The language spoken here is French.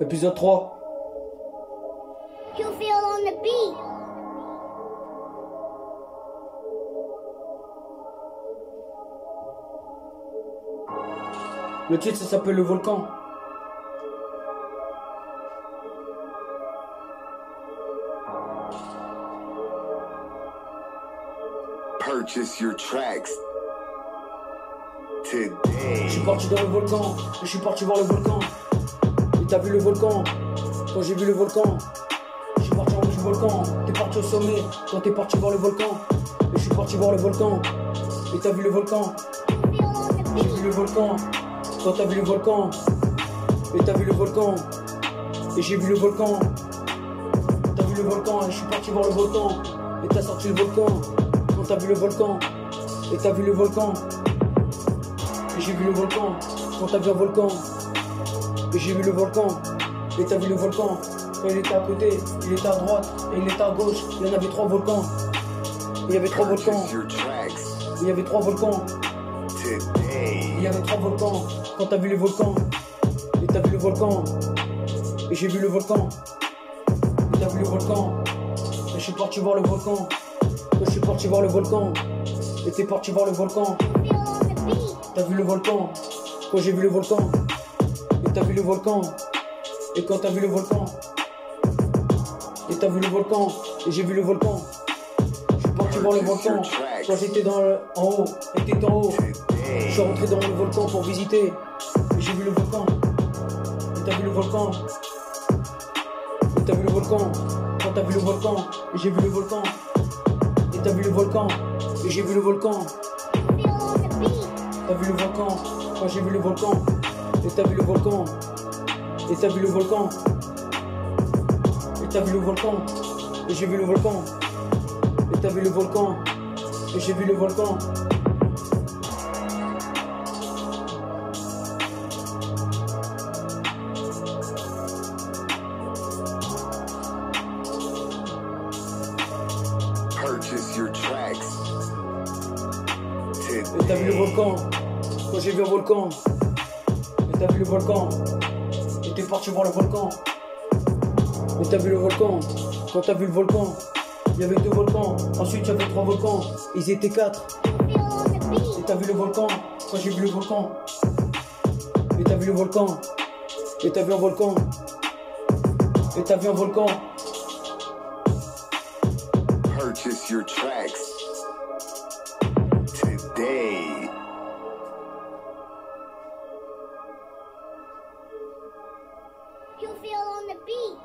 Épisode 3. You feel on the beat. Le titre, ça s'appelle Le Volcan. Purchase your tracks today. Je suis parti dans le volcan, je suis parti voir le volcan. Et t'as vu le volcan? Quand j'ai vu le volcan, je suis parti en haut du volcan. T'es parti au sommet, quand t'es parti voir le volcan. Et je suis parti voir le volcan. Et t'as vu le volcan? J'ai vu le volcan. Quand t'as vu le volcan. Et t'as vu le volcan. Et j'ai vu le volcan. T'as vu le volcan, et je suis parti voir le volcan. Et t'as sorti le volcan. Quand t'as vu le volcan. Et t'as vu le volcan. Et j'ai vu le volcan. Quand t'as vu un volcan. Et j'ai vu le volcan. Et t'as vu le volcan. Quand il était à côté, il était à droite et il était à gauche. Il y en avait 3 volcans. Il y avait 3 volcans. Purchase your tracks Il y avait 3 volcans. today. Il y avait 3 volcans. Quand t'as vu les volcans. Et t'as vu le volcan. Et j'ai vu le volcan. Et t'as vu le volcan. Et je suis parti voir le volcan. Quand je suis parti voir le volcan. Et t'es parti voir le volcan. Feel on the beat. T'as vu le volcan. Quand j'ai vu le volcan. Et t'as vu le volcan. Et quand t'as vu le volcan. Et t'as vu le volcan. Et j'ai vu le volcan. Je suis parti voir le volcan. Quand j'étais en haut. Et t'étais en haut. Je suis rentré dans le volcan pour visiter. Et j'ai vu le volcan. Et t'as vu le volcan. Et t'as vu le volcan. Quand t'as vu le volcan. Et j'ai vu le volcan. Et t'as vu le volcan. Et j'ai vu le volcan. Feel on the beat. T'as vu le volcan. Quand j'ai vu le volcan. Et t'as vu le volcan. Et t'as vu le volcan. Et t'as vu le volcan. Et j'ai vu le volcan. Et t'as vu le volcan. Et j'ai vu le volcan. Purchase your tracks Et t'as vu le today. volcan. Quand j'ai vu un volcan. Et t'as vu le volcan. Et t'es parti voir le volcan. Et t'as vu le volcan. Quand t'as vu le volcan. Il y avait 2 volcans. Ensuite il y avait 3 volcans. Ils étaient 4. Feel on the beat. Et t'as vu le volcan. Quand j'ai vu le volcan. Et t'as vu le volcan. Et t'as vu un volcan. Et t'as vu un volcan. Purchase your tracks today. You feel on the beat.